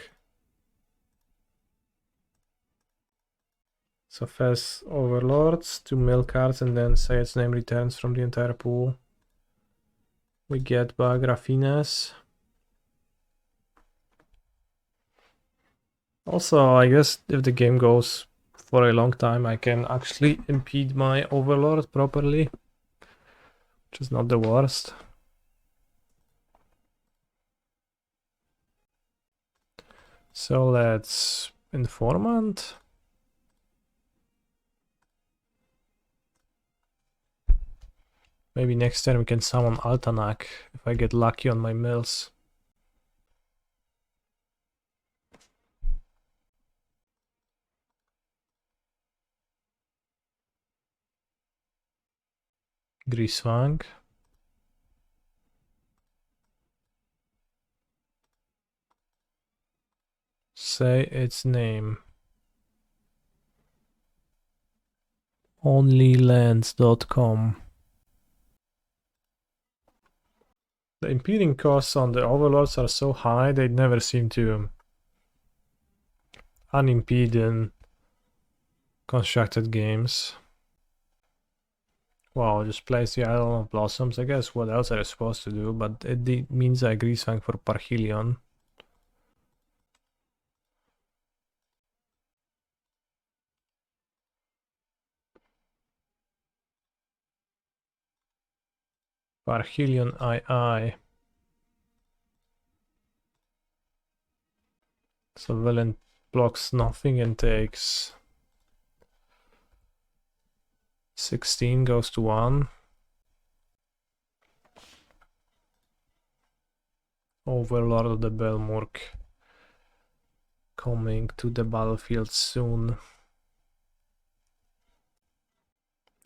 So first Overlords, 2 mill cards, and then say its name returns from the entire pool. We get back Raffines. Also, I guess if the game goes for a long time, I can actually impede my Overlord properly, which is not the worst. So let's Informant. Maybe next turn we can summon Altanak if I get lucky on my mills. Greasefang. Say its name. Onlylands.com. The impeding costs on the Overlords are so high, they never seem to unimpede in constructed games. Wow, just place the Island of Blossoms. I guess what else are I supposed to do? But it means I Greasefang for Parhelion. Parhelion II. So villain blocks nothing and takes 16, goes to 1. Overlord of the Balemurk coming to the battlefield soon.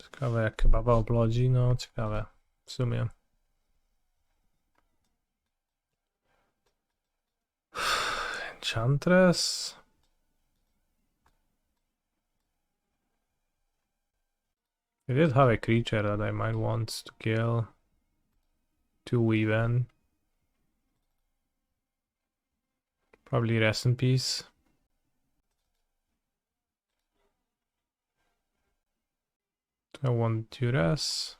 Ciekawe jak chyba oblodzi, no ciekawe w sumie. Enchantress. I did have a creature that I might want to kill. 2 even. Probably rest in peace. I want Duress.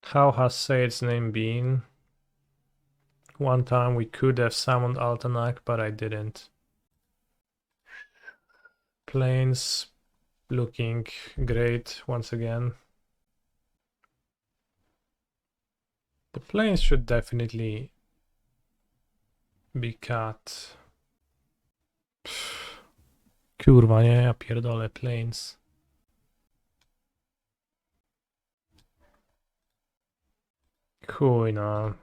How has say its name been? One time we could have summoned Altanak, but I didn't. Planes looking great once again. The planes should definitely be cut. Kurwa, nie, ja pierdolę planes. Chuj, no.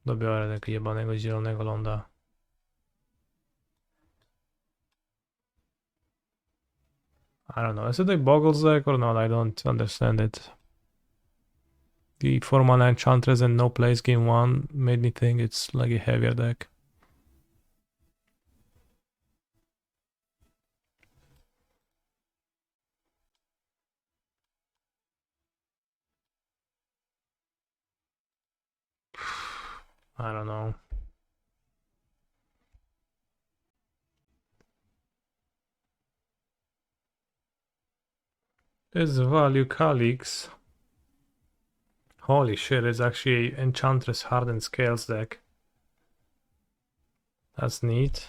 Dobiorę tego jebanego zielonego ląda. I don't know, is it a Boggles deck or not? I don't understand it. The 4-mana Enchantress and no place game 1 made me think it's like a heavier deck. I don't know. This value Calyx. Holy shit, it's actually Enchantress Hardened Scales deck. That's neat.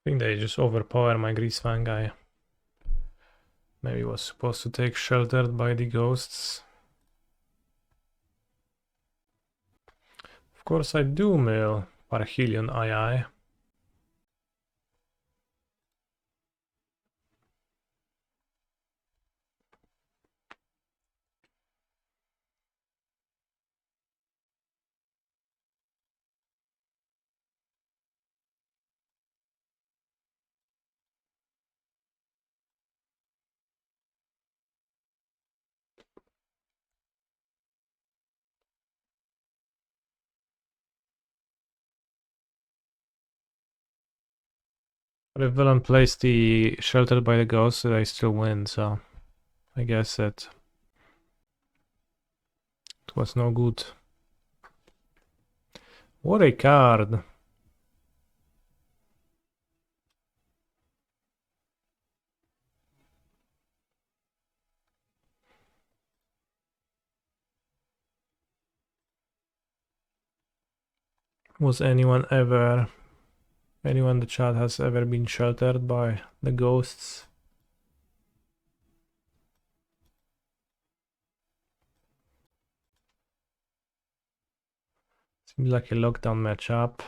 I think they just overpower my Greasefang guy. Maybe was supposed to take Sheltered by the Ghosts. Of course I do mill Parhelion II. But if villain plays the Sheltered by the Ghosts, I still win, so I guess that it was no good. What a card! Was anyone in the chat has ever been sheltered by the Ghosts? Seems like a lockdown matchup.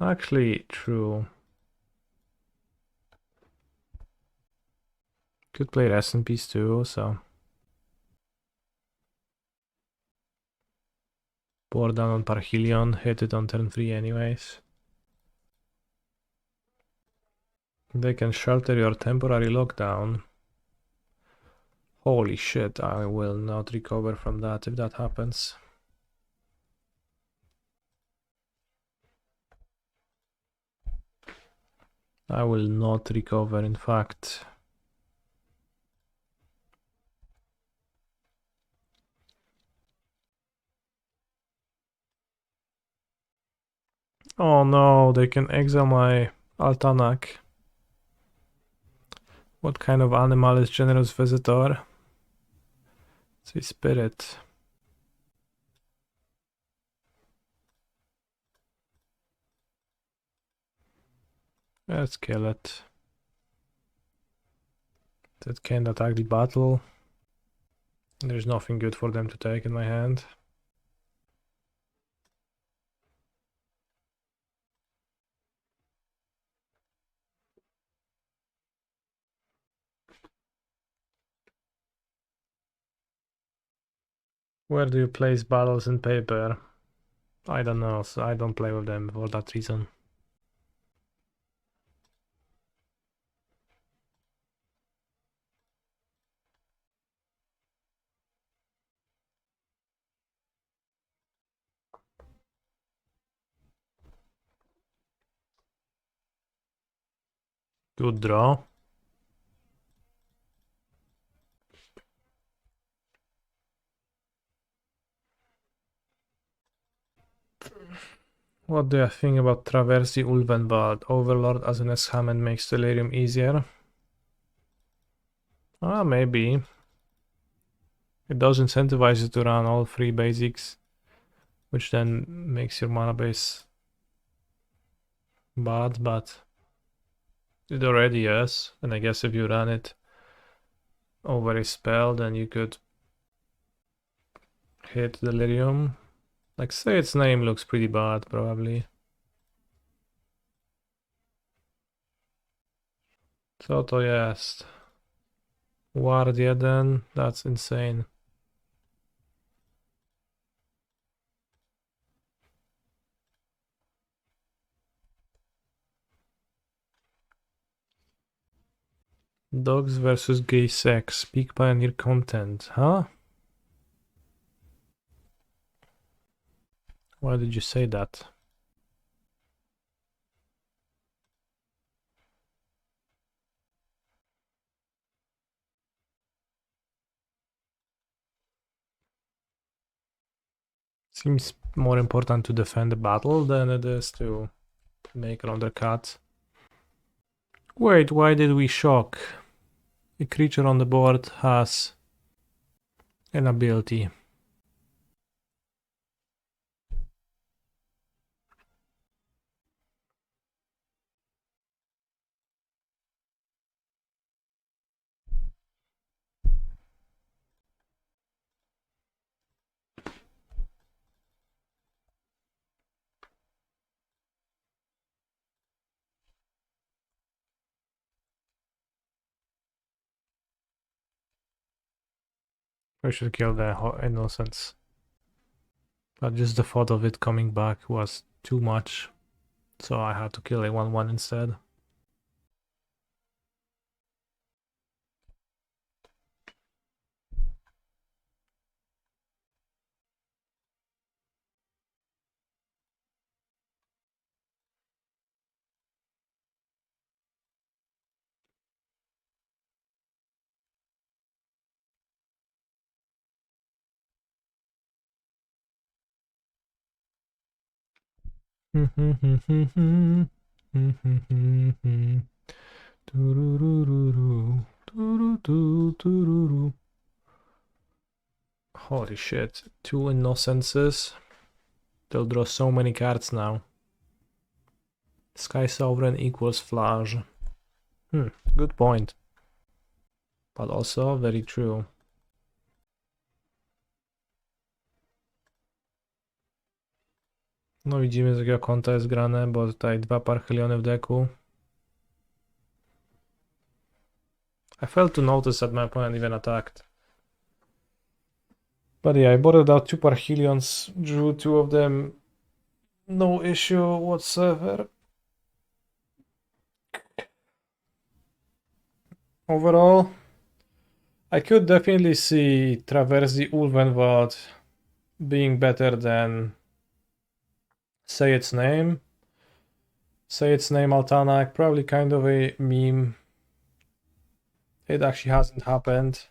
Actually, true. Could play Rest in Peace too, so. Pour down on Parhelion, hit it on turn 3 anyways. They can shelter your temporary lockdown. Holy shit, I will not recover from that if that happens. I will not recover, in fact. Oh no, they can exile my Altanak. What kind of animal is Generous Visitor? It's a spirit. Let's kill it. That can't attack the battle. There's nothing good for them to take in my hand. Where do you place battles in paper? I don't know, so I don't play with them for that reason. Good draw. What do you think about Traversi Ulvenwald? Overlord as an S-Hammond makes Delirium easier. Ah, maybe. It does incentivize you to run all 3 basics, which then makes your mana base bad, but it already is. And I guess if you run it over a spell, then you could hit Delirium. Like, say its name looks pretty bad, probably. Co to jest? Ward 1, that's insane. Dogs versus gay sex. Peak Pioneer content, huh? Why did you say that? Seems more important to defend the battle than it is to make another cut. Wait, why did we shock? A creature on the board has an ability. I should kill the innocents. But just the thought of it coming back was too much. So I had to kill a 1/1 instead. Holy shit, 2 innocences. They'll draw so many cards now. Skysovereign equals Flash. Good point. But also very true. No widzimy, z jakiego konta jest grane, bo tutaj 2 Parheliony w deku. I failed to notice that my opponent even attacked. But yeah, I boarded out 2 Parhelions, drew 2 of them. No issue whatsoever. Overall, I could definitely see Traversi Ulvenwald being better than Say Its Name. Say Its Name Altanak, probably kind of a meme. It actually hasn't happened.